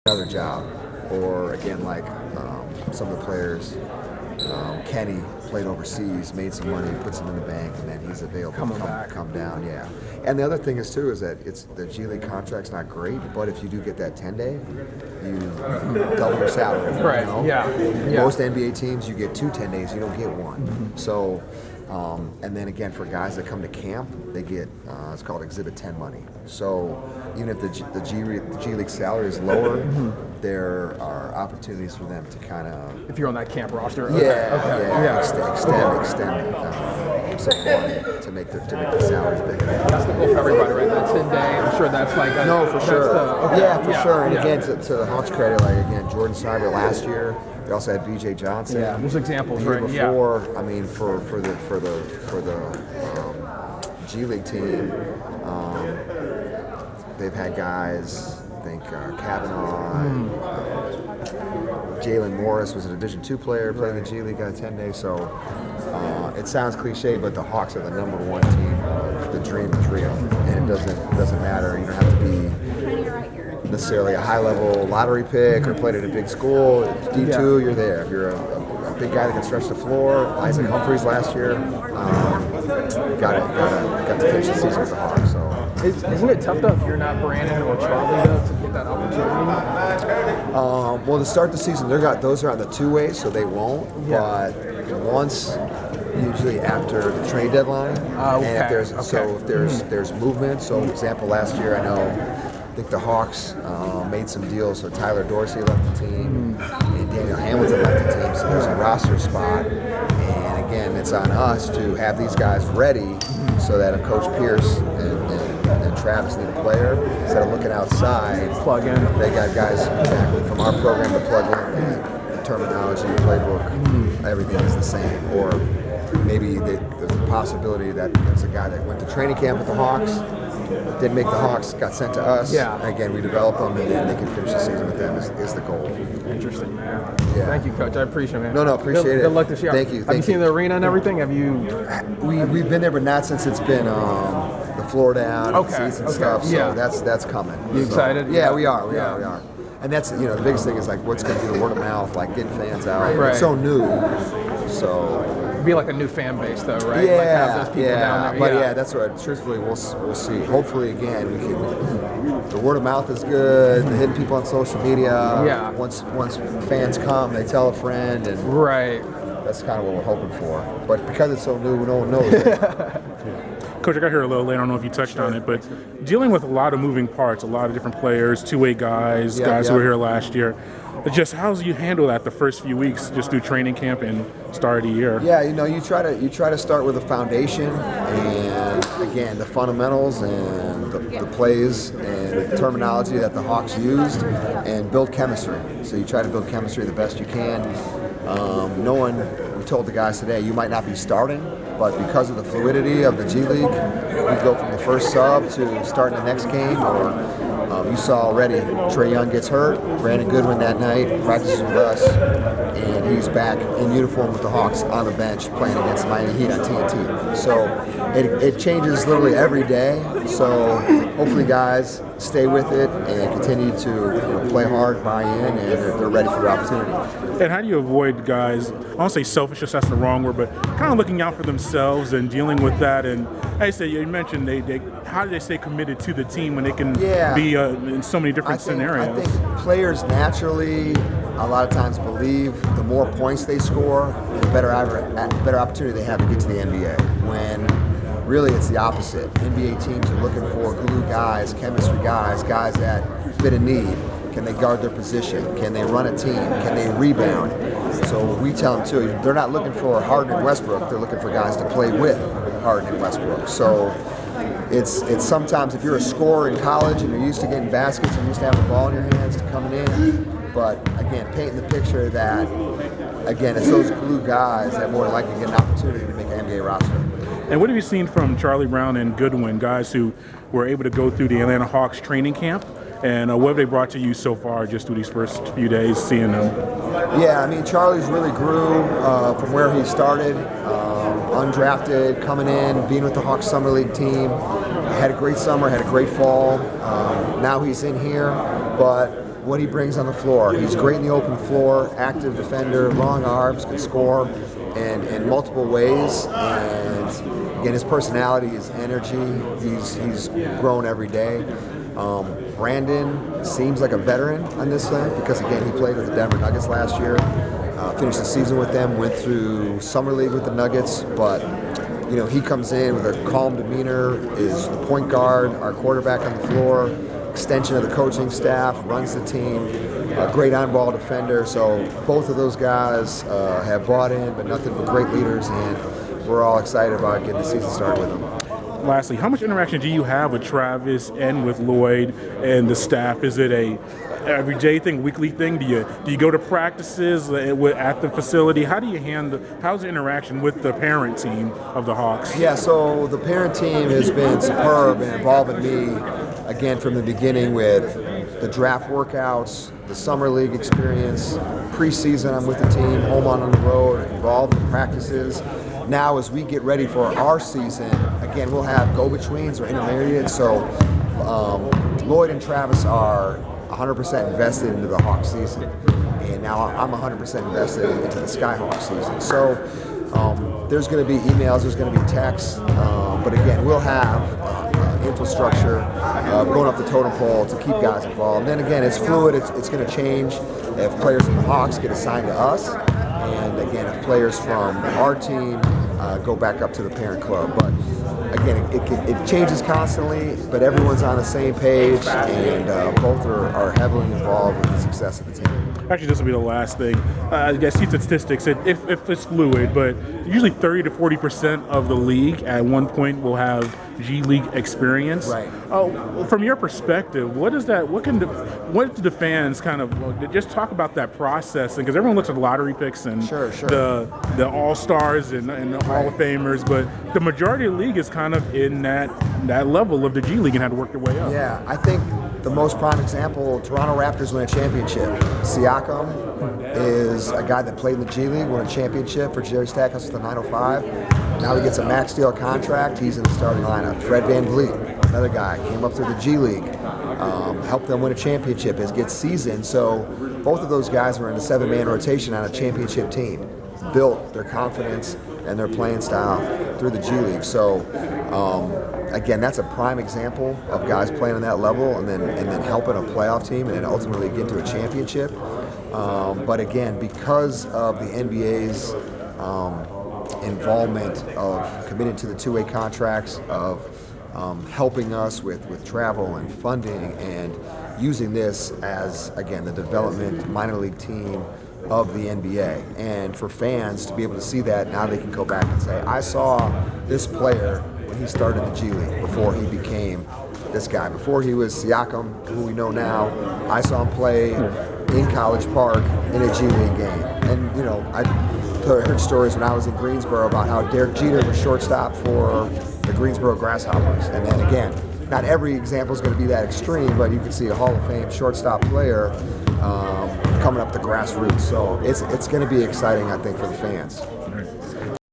another job. Or again, like some of the players, Kenny played overseas, made some money, puts it in the bank, and then he's available to come down. Yeah. And the other thing is too is that it's the G League contract's not great, but if you do get that 10-day, you double your salary. Right. You know? Yeah. Most NBA teams, you get 2 10 days, you don't get one. Mm-hmm. So. And then again, for guys that come to camp, they get it's called Exhibit 10 money. So even if the G League salary is lower, there are opportunities for them to kind of. If you're on that camp roster. Extend some money to make the salaries bigger. That's the goal for everybody, right? That 10-day. I'm sure that's like a, no, for sure. Sure. And yeah. again, to the Hawks' credit, like again, Jordan Cyber last year. They also had B.J. Johnson. Yeah, there's examples, the year right? Before, I mean, for the G League team, they've had guys. I think Kavanaugh, Jalen Morris was a Division II player, played in the G League, got a 10-day. So it sounds cliche, but the Hawks are the #1 team of the dream is real, and it doesn't matter. You don't have to be necessarily a high-level lottery pick or played at a big school. D2, you're there. If you're a big guy that can stretch the floor, Isaac Humphries last year got to finish the season with the Hawks. So. Isn't it tough though if you're not Brandon or Charlie though to get that opportunity? Well, to start the season, those are on the two-way, so they won't. Yeah. But once, usually after the trade deadline, and if there's movement. So, for example, last year I think the Hawks made some deals. So Tyler Dorsey left the team, and Daniel Hamilton left the team. So there's a roster spot, and again, it's on us to have these guys ready, so that if Coach Pierce and Travis need a player, instead of looking outside, plug in. They got guys exactly from our program to plug in. The terminology, the playbook, everything is the same. Or maybe there's a possibility that there's a guy that went to training camp with the Hawks, didn't make the Hawks, got sent to us. Yeah. Again, we develop them, and then they can finish the season with them is the goal. Interesting, man. Yeah. Thank you, Coach. I appreciate it, man. No, appreciate it. Good luck this year. Thank you. Have you seen the arena and everything? Have you? We've been there, but not since it's been the floor down, and seats and stuff. So that's coming. You excited? Yeah, we are. We are. And that's the biggest thing is like what's going to do the word of mouth, like getting fans out. Right. It's so new, so. It'd be like a new fan base, though, right? Yeah, like have those people down there. But that's what. Truthfully, we'll see. Hopefully, again, we can. The word of mouth is good. The hitting people on social media. Yeah. Once fans come, they tell a friend, and right. That's kind of what we're hoping for. But because it's so new, no one knows it. Coach, I got here a little late. I don't know if you touched on it, but dealing with a lot of moving parts, a lot of different players, two-way guys, guys who were here last year. Just how do you handle that the first few weeks, just through training camp and start of the year? Yeah, you try to start with a foundation, and again the fundamentals and the plays and the terminology that the Hawks used, and build chemistry. So you try to build chemistry the best you can. We told the guys today, you might not be starting, but because of the fluidity of the G League, you go from the first sub to starting the next game, or you saw already Trae Young gets hurt, Brandon Goodwin that night practices with us, and he's back in uniform with the Hawks on the bench playing against Miami Heat on TNT. So it changes literally every day. So hopefully guys stay with it and continue to play hard, buy in, and they're ready for the opportunity. And how do you avoid guys, I won't say selfishness, that's the wrong word, but kind of looking out for themselves and dealing with that? And I say, you mentioned how do they stay committed to the team when they can be in so many different scenarios? I think players naturally, a lot of times, believe the more points they score, the better opportunity they have to get to the NBA. When really it's the opposite. NBA teams are looking for glue guys, chemistry guys that fit a need. Can they guard their position? Can they run a team? Can they rebound? So we tell them too, they're not looking for Harden and Westbrook, they're looking for guys to play with Harden and Westbrook. So it's sometimes if you're a scorer in college and you're used to getting baskets and used to having the ball in your hands and coming in, but again, painting the picture that, again, it's those glue guys that more likely get an opportunity to make an NBA roster. And what have you seen from Charlie Brown and Goodwin, guys who were able to go through the Atlanta Hawks training camp? And what have they brought to you so far just through these first few days seeing them? Yeah, I mean, Charlie's really grew from where he started, undrafted, coming in, being with the Hawks Summer League team. Had a great summer, had a great fall. Now he's in here, but what he brings on the floor. He's great in the open floor, active defender, long arms, can score in multiple ways. And again, his personality, his energy, he's grown every day. Brandon seems like a veteran on this thing because, again, he played with the Denver Nuggets last year, finished the season with them, went through Summer League with the Nuggets, but he comes in with a calm demeanor, is the point guard, our quarterback on the floor, extension of the coaching staff, runs the team, a great on-ball defender. So both of those guys have bought in, but nothing but great leaders, and we're all excited about getting the season started with them. Lastly, how much interaction do you have with Travis and with Lloyd and the staff? Is it a everyday thing, weekly thing? Do you go to practices at the facility? How do you how's the interaction with the parent team of the Hawks? Yeah, so the parent team has been superb and involving me again from the beginning with the draft workouts, the summer league experience, preseason. I'm with the team, home on the road, involved in practices. Now, as we get ready for our season, again, we'll have go-betweens or intermediates. So Lloyd and Travis are 100% invested into the Hawks season, and now I'm 100% invested into the Skyhawks season. So there's going to be emails, there's going to be texts, but again, we'll have infrastructure going up the totem pole to keep guys involved. And then again, it's fluid, it's going to change if players from the Hawks get assigned to us, and again, if players from our team go back up to the parent club. But again, it changes constantly, but everyone's on the same page, and both are heavily involved with the success of the team. Actually, this will be the last thing. I guess see statistics, if it's fluid, but usually 30 to 40% of the league at one point will have G League experience. Right. From your perspective, what is that? What do the fans kind of just talk about that process? Because everyone looks at lottery picks and Sure. the All Stars and the Hall of Famers, but the majority of the league is kind of in that level of the G League and had to work their way up. Yeah, I think the most prime example, Toronto Raptors win a championship. Siakam is a guy that played in the G League, won a championship for Jerry Stackhouse with the 905. Now he gets a max deal contract. He's in the starting lineup. Fred VanVleet, another guy, came up through the G League, helped them win a championship, gets seasoned. So both of those guys were in a 7-man rotation on a championship team, built their confidence and their playing style through the G League. So again, that's a prime example of guys playing on that level and then helping a playoff team and then ultimately get to a championship. But again, because of the NBA's involvement of committing to the two-way contracts, of helping us with travel and funding and using this as, again, the development minor league team of the NBA. And for fans to be able to see that, now they can go back and say, I saw this player when he started in the G League before he became this guy. Before he was Siakam, who we know now, I saw him play in College Park in a G League game. And, I heard stories when I was in Greensboro about how Derek Jeter was shortstop for the Greensboro Grasshoppers. And then again, not every example is going to be that extreme, but you can see a Hall of Fame shortstop player coming up the grassroots. So it's going to be exciting, I think, for the fans.